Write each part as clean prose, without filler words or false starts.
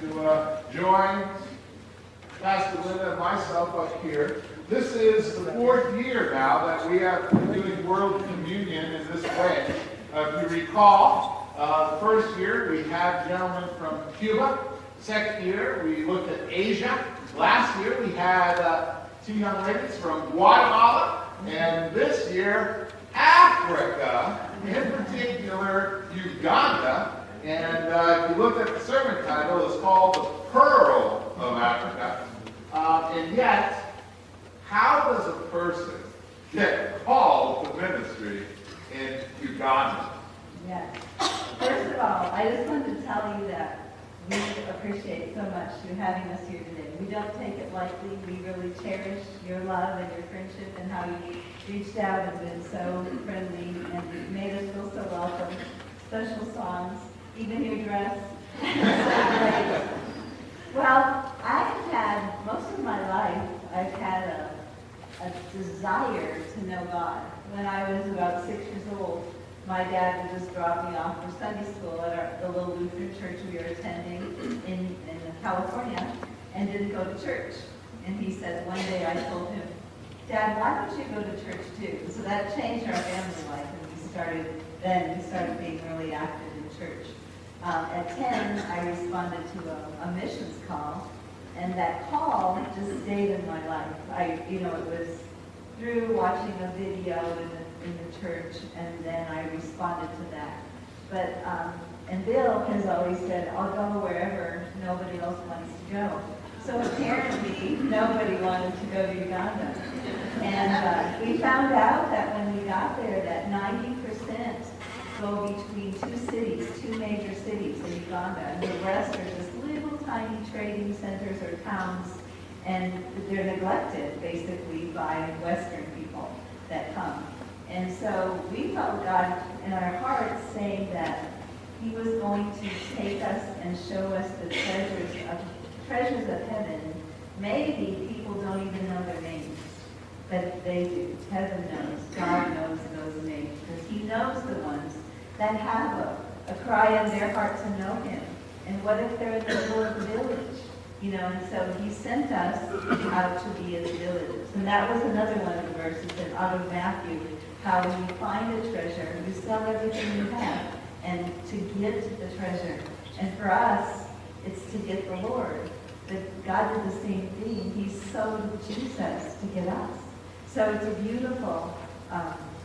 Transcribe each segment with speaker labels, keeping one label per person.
Speaker 1: to join Pastor Linda and myself up here. This is the 4th year now that we have been doing World Communion in this way. If you recall, the first year we had gentlemen from Cuba. Second year we looked at Asia. Last year we had 2 young ladies from Guatemala. And this year, Africa, in particular Uganda. And if you look at the sermon title, it's called The Pearl of Africa. And yet, how does a person get called to ministry in Uganda?
Speaker 2: Yes. First of all, I just wanted to tell you that we appreciate so much you having us here today. We don't take it lightly. We really cherish your love and your friendship and how you reached out and been so friendly and made us feel so welcome. Special songs, even your dress. So great. Well, I've had, most of my life, I've had a desire to know God. When I was about 6 years old, my dad would just drop me off for Sunday school at the little Lutheran church we were attending in California and didn't go to church. And he said, one day I told him, Dad, why don't you go to church too? So that changed our family life, and we started being really active in church. At 10, I responded to a missions call, and that call just stayed in my life. It was through watching a video in the church, and then I responded to that. But and Bill has always said, I'll go wherever nobody else wants to go. So apparently, nobody wanted to go to Uganda. And we found out that when we got there, that 90% go between 2 cities, 2 major cities in Uganda, and the rest are just little tiny trading centers or towns, and they're neglected, basically, by Western people that come. And so we felt God in our hearts saying that He was going to take us and show us the treasures of heaven. Maybe people don't even know their names, but they do. Heaven knows. God knows those names, because He knows the ones that have a cry in their heart to know Him. And what if they're in the middle of the village? And so He sent us out to be in the villages. And that was another one of the verses out of Matthew, how when you find a treasure, you sell everything you have, and to get the treasure. And for us, it's to get the Lord. But God did the same thing. He sowed Jesus to get us. So it's a beautiful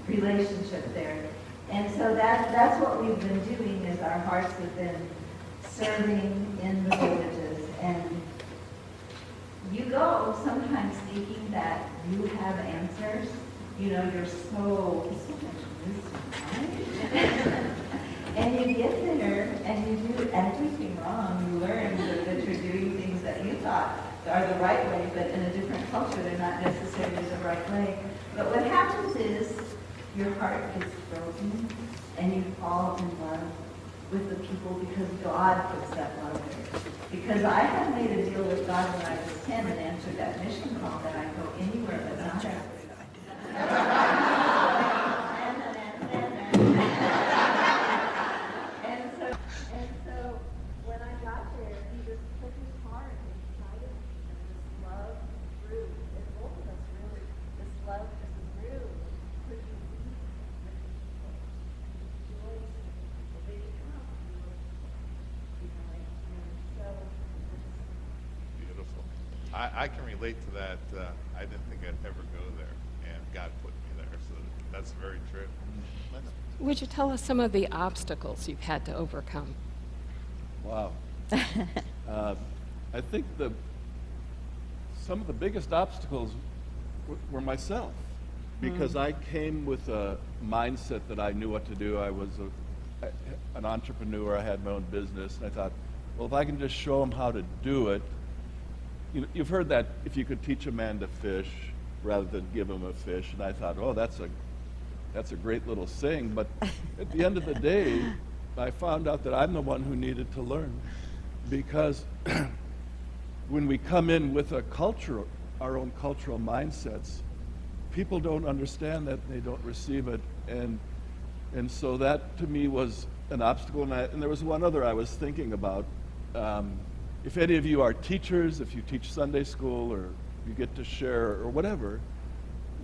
Speaker 2: relationship there. And so that's what we've been doing, is our hearts have been serving in the villages. And you go sometimes thinking that you have answers. You're so much wisdom, right? And you get there and you do everything wrong. You learn that you're doing things that you thought are the right way, but in a different culture, they're not necessarily the right way. But what happens is your heart gets broken and you fall in love with the people because God puts that love there. Because I had made a deal with God when I was 10 and answered that mission call that I'd go anywhere but not there. And so when I got there, He just took His heart inside of me, and this love grew. In both of us, really, this love just grew. Could you weep with people? Rejoice when they come. And so.
Speaker 3: Beautiful. I can relate to that. I didn't think I'd ever go there, and God put me there, so that's very true.
Speaker 4: Would you tell us some of the obstacles you've had to overcome?
Speaker 5: Wow. I think some of the biggest obstacles were myself, because I came with a mindset that I knew what to do. I was an entrepreneur. I had my own business, and I thought, well, if I can just show them how to do it. You've heard that if you could teach a man to fish rather than give him a fish, and I thought, oh, that's a great little saying, but at the end of the day, I found out that I'm the one who needed to learn, because when we come in with our own cultural mindsets, people don't understand that, they don't receive it, and so that to me was an obstacle. And there was one other I was thinking about. if any of you are teachers, if you teach Sunday school or you get to share or whatever,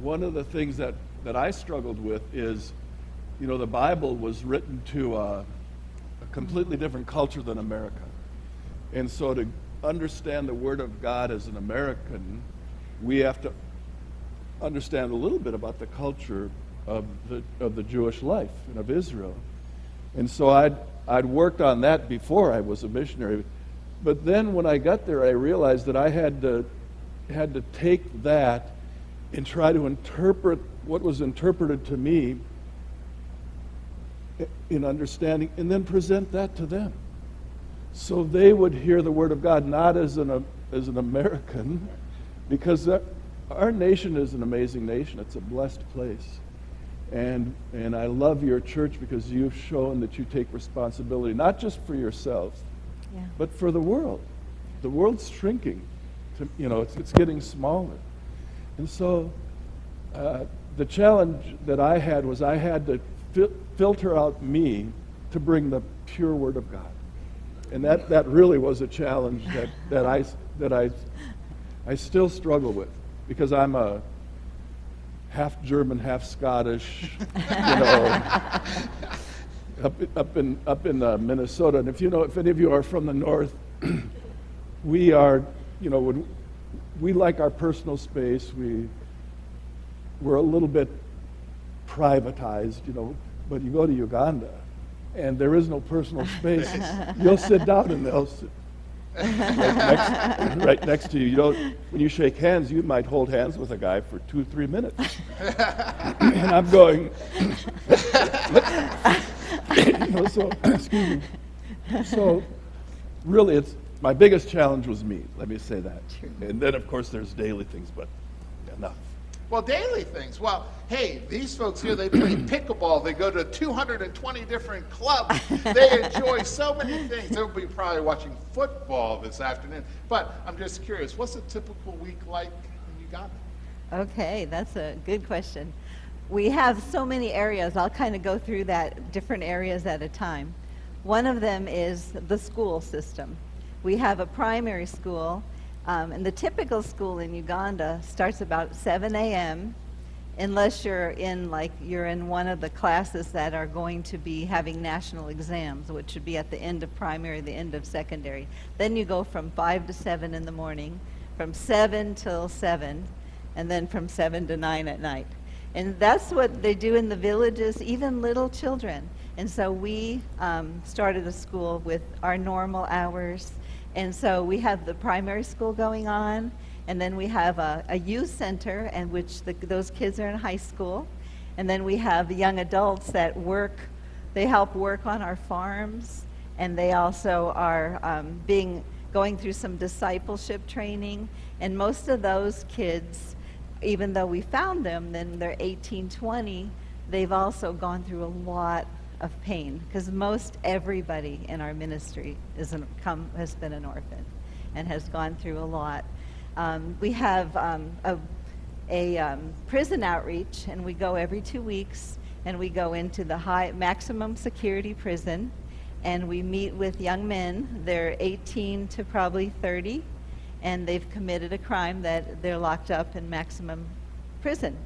Speaker 5: one of the things that I struggled with is, the Bible was written to a completely different culture than America. And so to understand the Word of God as an American, we have to understand a little bit about the culture of the Jewish life and of Israel. And so I'd worked on that before I was a missionary. But then when I got there, I realized that I had to take that and try to interpret what was interpreted to me in understanding, and then present that to them, so they would hear the Word of God not as an American, because our nation is an amazing nation. It's a blessed place, and I love your church because you've shown that you take responsibility not just for yourself, but for the world. The world's shrinking. It's getting smaller, and so the challenge that I had was I had to filter out me to bring the pure Word of God, and that really was a challenge that I still struggle with, because I'm a half German, half Scottish, up in Minnesota. And if any of you are from the north, we are, when we like our personal space. We're a little bit privatized, but you go to Uganda and there is no personal space. You'll sit down and they'll sit right next to you. When you shake hands, you might hold hands with a guy for 2-3 minutes. And I'm going, so, excuse me. So really, my biggest challenge was me, let me say that.
Speaker 2: True.
Speaker 5: And then, of course, there's daily things, but enough.
Speaker 1: Well, daily things. Well, hey, these folks here, they play pickleball. They go to 220 different clubs. They enjoy so many things. They'll be probably watching football this afternoon. But I'm just curious, what's a typical week like in Uganda?
Speaker 2: Okay, that's a good question. We have so many areas. I'll kind of go through that, different areas at a time. One of them is the school system. We have a primary school, and the typical school in Uganda starts about 7 a.m. unless you're in one of the classes that are going to be having national exams, which would be at the end of primary, the end of secondary. Then you go from 5 to 7 in the morning, from 7 till 7, and then from 7 to 9 at night. And that's what they do in the villages, even little children. And so we started a school with our normal hours. And so we have the primary school going on, and then we have a youth center, in which those kids are in high school. And then we have young adults that they help work on our farms, and they also are going through some discipleship training. And most of those kids, even though we found them, then they're 18, 20, they've also gone through a lot of pain, because most everybody in our ministry has been an orphan and has gone through a lot. We have a prison outreach, and we go every 2 weeks, and we go into the maximum security prison, and we meet with young men. They're 18 to probably 30, and they've committed a crime that they're locked up in maximum prison.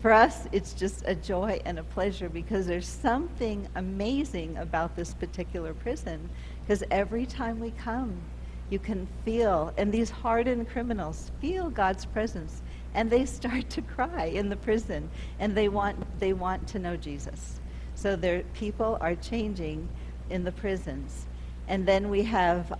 Speaker 2: For us, it's just a joy and a pleasure, because there's something amazing about this particular prison, because every time we come, you can feel, and these hardened criminals feel God's presence, and they start to cry in the prison, and they want to know Jesus. So people are changing in the prisons. And then we have,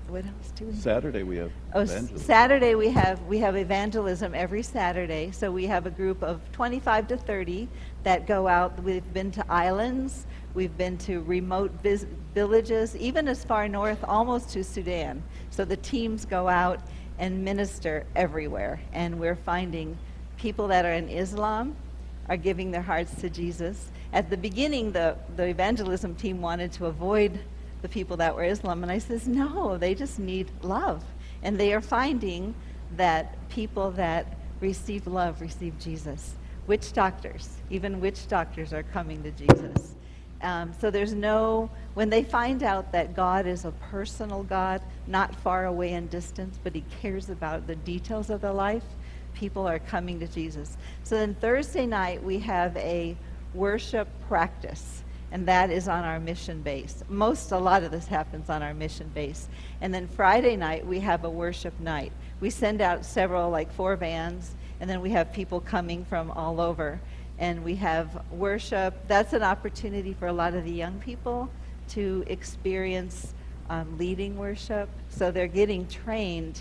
Speaker 2: what else do we have?
Speaker 5: Saturday we have evangelism.
Speaker 2: Saturday we have evangelism every Saturday. So we have a group of 25 to 30 that go out. We've been to islands. We've been to remote villages, even as far north, almost to Sudan. So the teams go out and minister everywhere. And we're finding people that are in Islam are giving their hearts to Jesus. At the beginning, the evangelism team wanted to avoid the people that were Islam, and I says, no, they just need love. And they are finding that people that receive love receive Jesus. Even witch doctors are coming to Jesus. So there's no
Speaker 6: when they find out that God is a personal God, not far away in distance, but he cares about the details of their life, people are coming to Jesus. So then Thursday night, we have a worship practice, and that is on our mission base. A lot of this happens on our mission base. And then Friday night, we have a worship night. We send out several, like 4 vans, and then we have people coming from all over. And we have worship. That's an opportunity for a lot of the young people to experience leading worship. So they're getting trained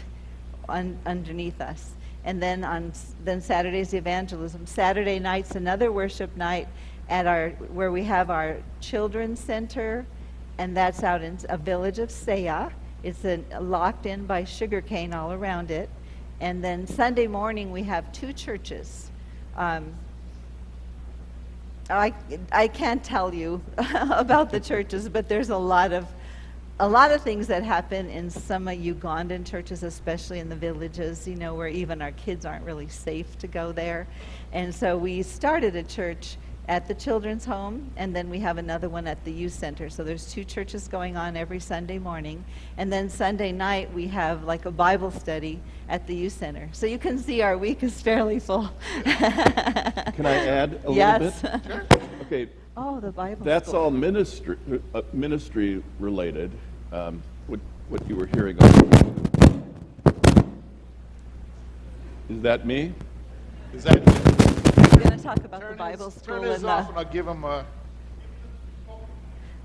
Speaker 6: underneath us. And then then Saturday's evangelism. Saturday night's another worship night at where we have our children's center, and that's out in a village of Saya. It's locked in by sugarcane all around it. And then Sunday morning we have 2 churches. I can't tell you about the churches, but there's a lot of things that happen in some Ugandan churches, especially in the villages, where even our kids aren't really safe to go there. And so we started a church at the children's home, and then we have another one at the youth center. So there's 2 churches going on every Sunday morning. And then Sunday night, we have like a Bible study at the youth center. So you can see our week is fairly full.
Speaker 5: Can I add a
Speaker 6: Yes.
Speaker 5: little bit? Okay.
Speaker 6: Oh, the Bible
Speaker 5: That's
Speaker 6: school.
Speaker 5: all ministry related, what you were hearing. Is that me?
Speaker 3: Is that,
Speaker 6: We're going to talk about the Bible school.
Speaker 1: Turn his
Speaker 6: and
Speaker 1: off and I'll give him a...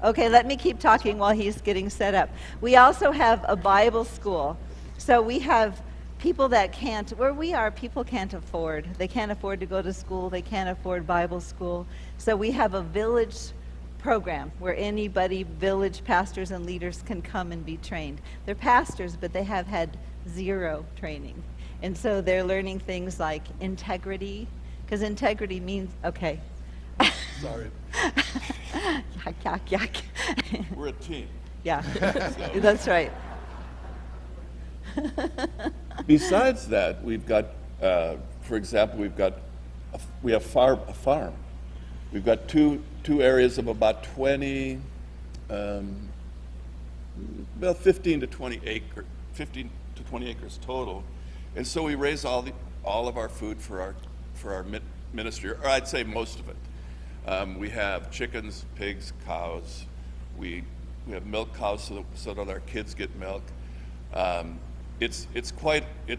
Speaker 6: Okay, let me keep talking while he's getting set up. We also have a Bible school. So we have people that can't, where we are, people can't afford. They can't afford to go to school. They can't afford Bible school. So we have a village program where anybody, village pastors and leaders can come and be trained. They're pastors, but they have had 0 training. And so they're learning things like integrity, because integrity means, okay.
Speaker 5: Sorry.
Speaker 6: Yuck, yuck, yuck.
Speaker 5: We're a team.
Speaker 6: Yeah, that's right.
Speaker 5: Besides that, we've got, for example, we have a farm. We've got two areas of about 20, 15 to 20 acres total, and so we raise all of our food for our ministry, or I'd say most of it. We have chickens, pigs, cows. We have milk cows so that our kids get milk. It's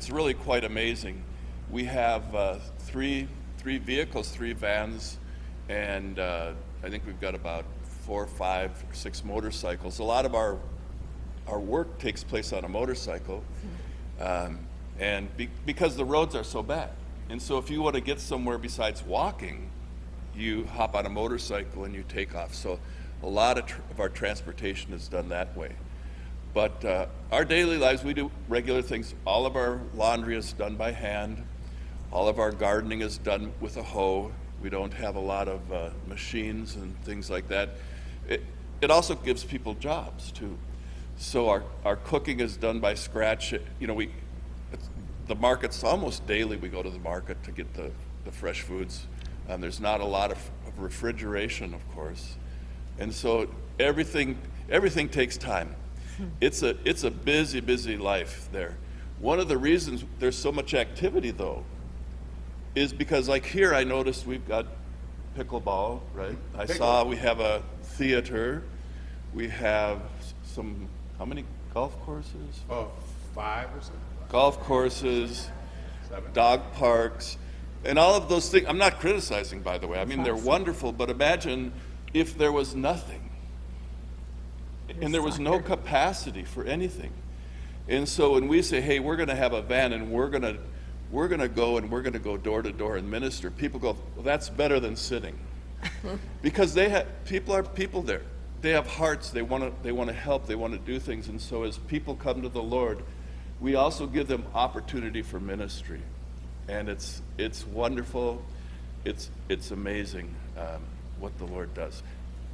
Speaker 5: really quite amazing. We have 3 vehicles, 3 vans, and I think we've got about 4, 5, or 6 motorcycles. A lot of our work takes place on a motorcycle, and because the roads are so bad. And so if you want to get somewhere besides walking, you hop on a motorcycle and you take off. So a lot of our transportation is done that way. But our daily lives, we do regular things. All of our laundry is done by hand. All of our gardening is done with a hoe. We don't have a lot of machines and things like that. It also gives people jobs too. So our cooking is done by scratch. The markets, almost daily we go to the market to get the fresh foods. There's not a lot of refrigeration, of course. And so everything takes time. It's a busy, busy life there. One of the reasons there's so much activity, though, is because, like here, I noticed we've got pickleball, right? I saw we have a theater. We have how many golf courses?
Speaker 3: oh, 5 or something?
Speaker 5: Golf courses,
Speaker 3: 7.
Speaker 5: dog parks, and all of those things. I'm not criticizing, by the way. I mean, they're wonderful, but imagine if there was nothing. And there was no capacity for anything. And so when we say, hey, we're going to have a van and we're going to go door to door and minister, people go, well, that's better than sitting. Because people are people there. They have hearts. They want to help. They want to do things. And so as people come to the Lord, we also give them opportunity for ministry. And it's wonderful. It's amazing what the Lord does.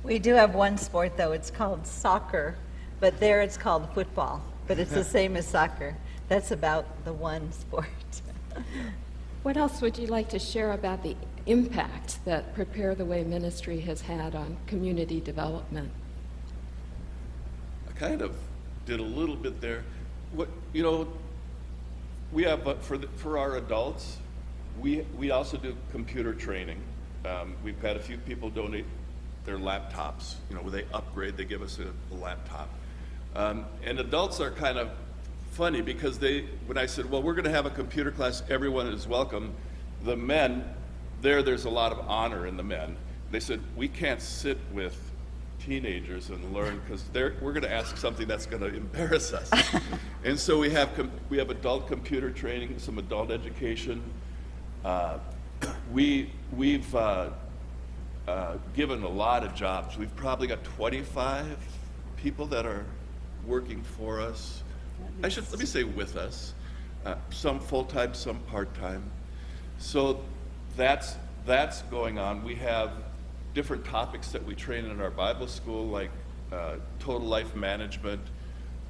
Speaker 6: We do have one sport, though. It's called soccer, but there it's called football. But it's the same as soccer. That's about the one sport.
Speaker 4: What else would you like to share about the impact that Prepare the Way ministry has had on community development?
Speaker 5: kind of did a little bit there. What, you know, we have, for our adults, we also do computer training. We've had a few people donate their laptops, you know, where they upgrade, they give us a laptop. And adults are kind of funny because when I said, well, we're gonna have a computer class, everyone is welcome, the men, there's a lot of honor in the men. They said, we can't sit with teenagers and learn because we're going to ask something that's going to embarrass us. And so we have adult computer training, some adult education. We've given a lot of jobs. We've probably got 25 people that are working for us. Let me say with us. Some full-time, some part-time. So that's going on. We have different topics that we train in our Bible school, like total life management,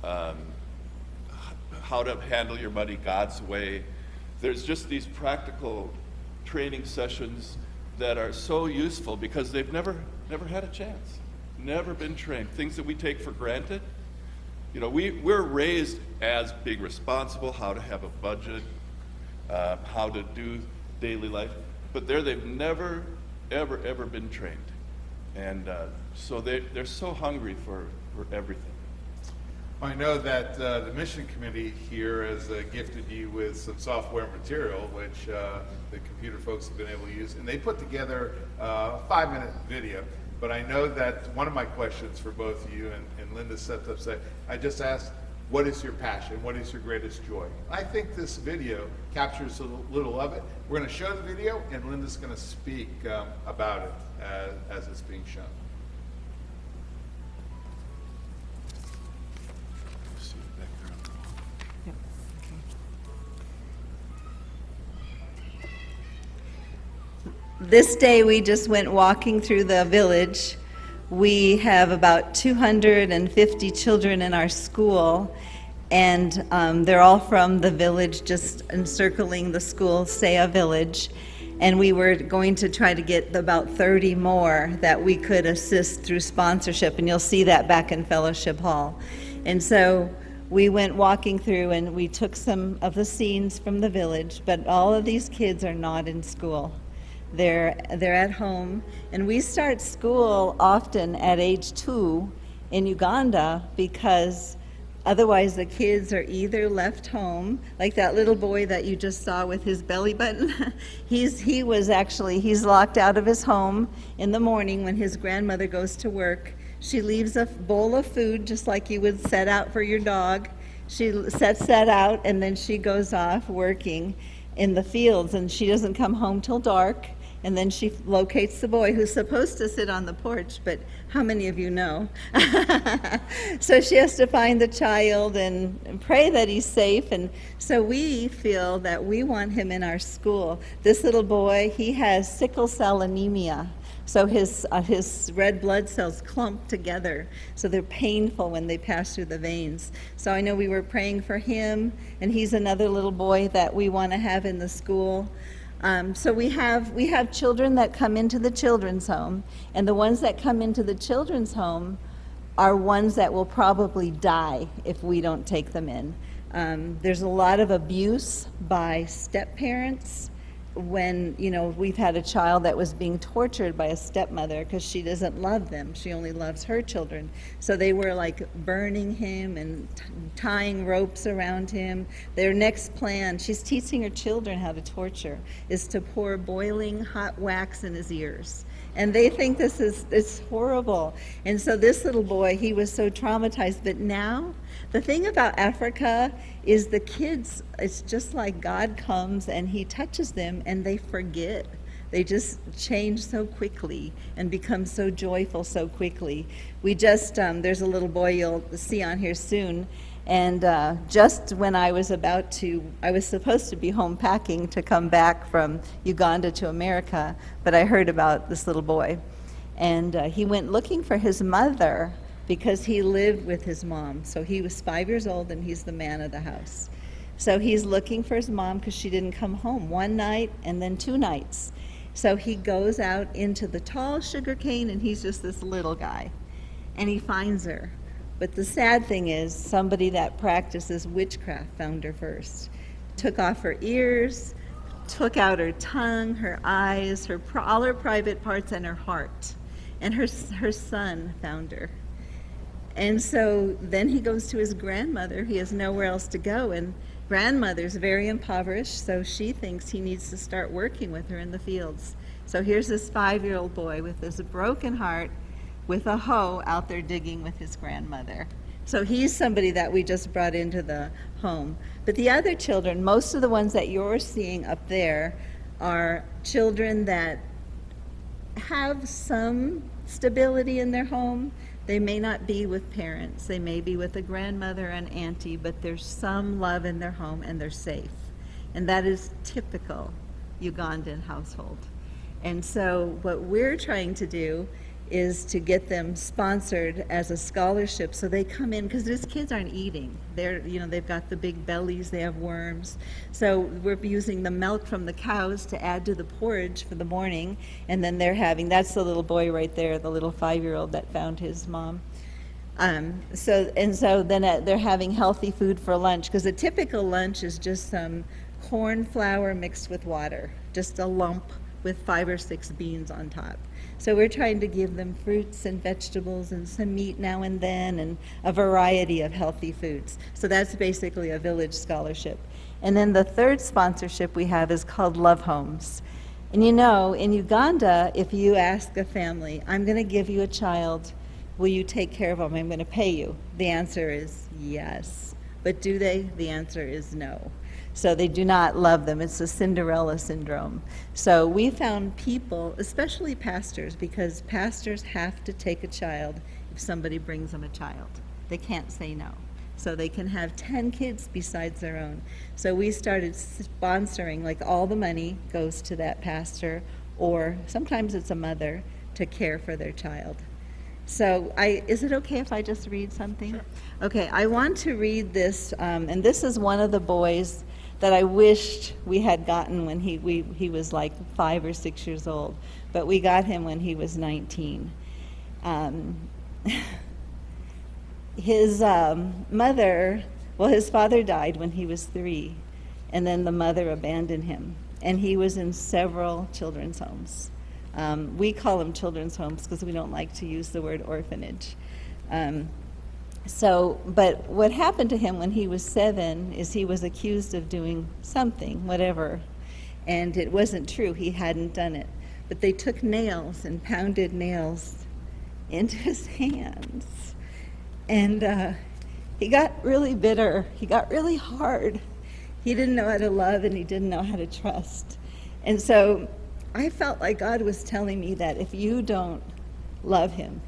Speaker 5: how to handle your money God's way. There's just these practical training sessions that are so useful because they've never had a chance, never been trained. Things that we take for granted. You know, we're raised as being responsible, how to have a budget, how to do daily life, but they've never, ever been trained. And so they're so hungry for everything.
Speaker 1: I know that the mission committee here has gifted you with some software material, which the computer folks have been able to use, and they put together a 5-minute video. But I know that one of my questions for both of you, and Linda stepped up and said, I just asked, what is your passion? What is your greatest joy? I think this video captures a little of it. We're going to show the video, and Linda's going to speak about it as it's being shown.
Speaker 6: This day we just went walking through the village. We have about 250 children in our school, and they're all from the village, just encircling the school, Saya Village. And we were going to try to get about 30 more that we could assist through sponsorship, and you'll see that back in Fellowship Hall. And so we went walking through and we took some of the scenes from the village, but all of these kids are not in school. They're at home, and we start school often at age 2 in Uganda because otherwise the kids are either left home, like that little boy that you just saw with his belly button. He's locked out of his home in the morning when his grandmother goes to work. She leaves a bowl of food just like you would set out for your dog. She sets that out, and then she goes off working in the fields, and she doesn't come home till dark. And then she locates the boy who's supposed to sit on the porch, but how many of you know? So she has to find the child and pray that he's safe. And so we feel that we want him in our school. This little boy, he has sickle cell anemia. So his red blood cells clump together. So they're painful when they pass through the veins. So I know we were praying for him, and he's another little boy that we want to have in the school. So we have children that come into the children's home, and the ones that come into the children's home are ones that will probably die if we don't take them in. There's a lot of abuse by step-parents when, we've had a child that was being tortured by a stepmother because she doesn't love them. She only loves her children. So they were like burning him and tying ropes around him. Their next plan, she's teaching her children how to torture, is to pour boiling hot wax in his ears. And they think it's horrible. And so this little boy, he was so traumatized. But now, the thing about Africa is the kids, it's just like God comes and he touches them and they forget. They just change so quickly and become so joyful so quickly. We just, there's a little boy you'll see on here soon. And just when I was supposed to be home packing to come back from Uganda to America, but I heard about this little boy. And he went looking for his mother because he lived with his mom. So he was 5 years old and he's the man of the house. So he's looking for his mom because she didn't come home one night and then 2 nights. So he goes out into the tall sugar cane, and he's just this little guy. And he finds her. But the sad thing is, somebody that practices witchcraft found her first. Took off her ears, took out her tongue, her eyes, all her private parts, and her heart. And her son found her. And so then he goes to his grandmother. He has nowhere else to go. And grandmother's very impoverished, so she thinks he needs to start working with her in the fields. So here's this 5-year-old boy with this broken heart, with a hoe out there digging with his grandmother. So he's somebody that we just brought into the home. But the other children, most of the ones that you're seeing up there, are children that have some stability in their home. They may not be with parents. They may be with a grandmother and auntie, but there's some love in their home and they're safe. And that is typical Ugandan household. And so what we're trying to do is to get them sponsored as a scholarship, so they come in, because these kids aren't eating. They've got the big bellies, they have worms. So we're using the milk from the cows to add to the porridge for the morning, and then that's the little boy right there, the little 5-year-old that found his mom. So then they're having healthy food for lunch, because a typical lunch is just some corn flour mixed with water, just a lump with 5 or 6 beans on top. So we're trying to give them fruits and vegetables and some meat now and then, and a variety of healthy foods. So that's basically a village scholarship. And then the third sponsorship we have is called Love Homes. And in Uganda, if you ask a family, I'm going to give you a child, will you take care of them? I'm going to pay you. The answer is yes. But do they? The answer is no. So they do not love them. It's a Cinderella syndrome. So we found people, especially pastors, because pastors have to take a child if somebody brings them a child. They can't say no. So they can have 10 kids besides their own. So we started sponsoring, like all the money goes to that pastor, or sometimes it's a mother, to care for their child. So is it okay if I just read something?
Speaker 3: Sure.
Speaker 6: Okay, I want to read this, and this is one of the boys that I wished we had gotten when he was like 5 or 6 years old, but we got him when he was 19. His his father died when he was 3, and then the mother abandoned him, and he was in several children's homes. We call them children's homes because we don't like to use the word orphanage. But what happened to him when he was 7 is he was accused of doing something, whatever, and it wasn't true. He hadn't done it. But they took nails and pounded nails into his hands. And he got really bitter. He got really hard. He didn't know how to love, and he didn't know how to trust. And so I felt like God was telling me that if you don't love him,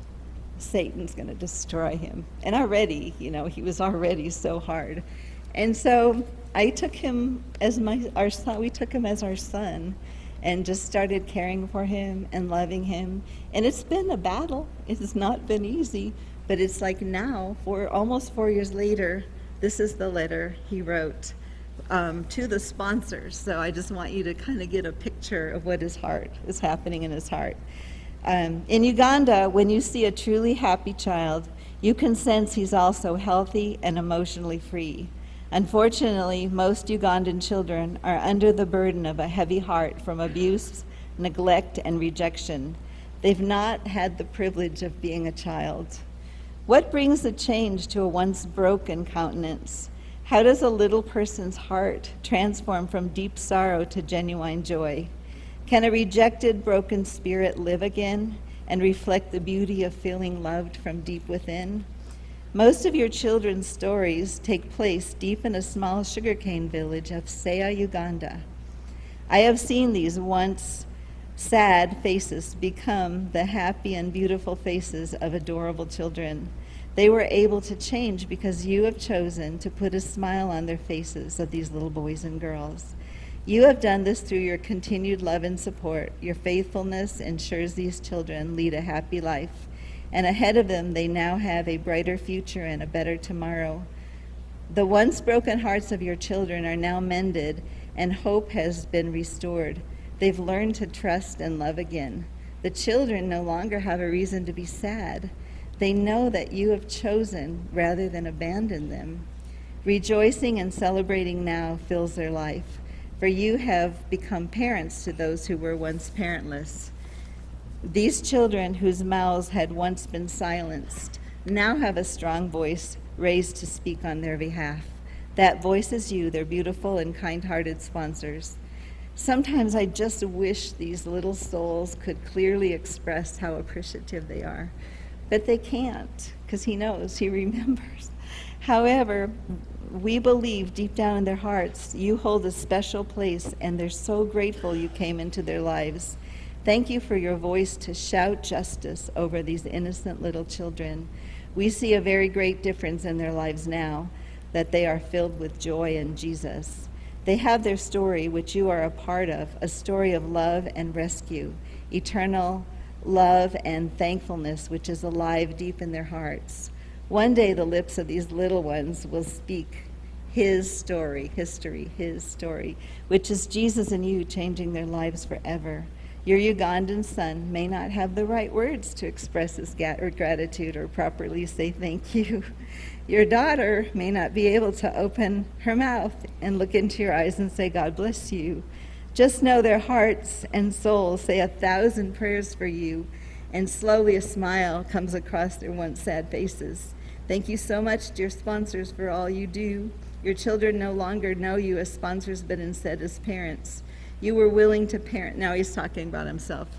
Speaker 6: Satan's going to destroy him. And already, he was already so hard. And so I took him as our son. We took him as our son and just started caring for him and loving him. And it's been a battle. It has not been easy, but it's like now, almost 4 years later, this is the letter he wrote to the sponsors. So I just want you to kind of get a picture of what is happening in his heart. In Uganda, when you see a truly happy child, you can sense he's also healthy and emotionally free. Unfortunately, most Ugandan children are under the burden of a heavy heart from abuse, neglect, and rejection. They've not had the privilege of being a child. What brings a change to a once broken countenance? How does a little person's heart transform from deep sorrow to genuine joy? Can a rejected, broken spirit live again and reflect the beauty of feeling loved from deep within? Most of your children's stories take place deep in a small sugarcane village of Seya, Uganda. I have seen these once sad faces become the happy and beautiful faces of adorable children. They were able to change because you have chosen to put a smile on their faces of these little boys and girls. You have done this through your continued love and support. Your faithfulness ensures these children lead a happy life, and ahead of them they now have a brighter future and a better tomorrow. The once broken hearts of your children are now mended, and hope has been restored. They've learned to trust and love again. The children no longer have a reason to be sad. They know that you have chosen rather than abandoned them. Rejoicing and celebrating now fills their life, for you have become parents to those who were once parentless. These children whose mouths had once been silenced now have a strong voice raised to speak on their behalf. That voice is you, their beautiful and kind-hearted sponsors. Sometimes I just wish these little souls could clearly express how appreciative they are. But they can't, because he knows, he remembers. However, we believe deep down in their hearts you hold a special place, and they're so grateful you came into their lives. Thank you for your voice to shout justice over these innocent little children. We see a very great difference in their lives now, that they are filled with joy in Jesus. They have their story, which you are a part of, a story of love and rescue, eternal love and thankfulness, which is alive deep in their hearts. One day the lips of these little ones will speak his story, history, his story, which is Jesus and you changing their lives forever. Your Ugandan son may not have the right words to express his gratitude or properly say thank you. Your daughter may not be able to open her mouth and look into your eyes and say, God bless you. Just know their hearts and souls say 1,000 prayers for you, and slowly a smile comes across their once sad faces. Thank you so much, dear sponsors, for all you do. Your children no longer know you as sponsors, but instead as parents. You were willing to parent. Now he's talking about himself.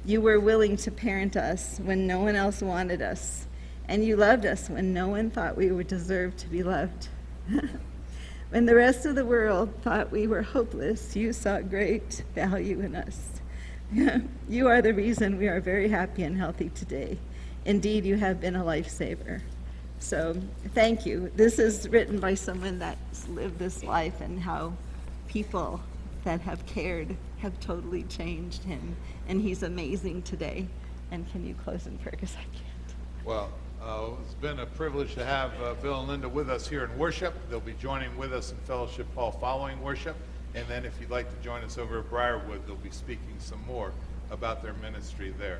Speaker 6: You were willing to parent us when no one else wanted us. And you loved us when no one thought we would deserve to be loved. When the rest of the world thought we were hopeless, you saw great value in us. You are the reason we are very happy and healthy today. Indeed, you have been a lifesaver. So thank you. This is written by someone that's lived this life, and how people that have cared have totally changed him. And he's amazing today. And can you close in prayer, because I can't.
Speaker 3: Well, it's been a privilege to have Bill and Linda with us here in worship. They'll be joining with us in Fellowship Hall following worship. And then if you'd like to join us over at Briarwood, they'll be speaking some more about their ministry there.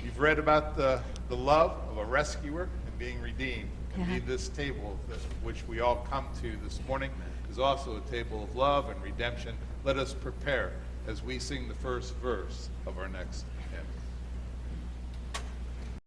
Speaker 3: You've read about the love of a rescuer and being redeemed. Indeed, this table, which we all come to this morning, is also a table of love and redemption. Let us prepare as we sing the first verse of our next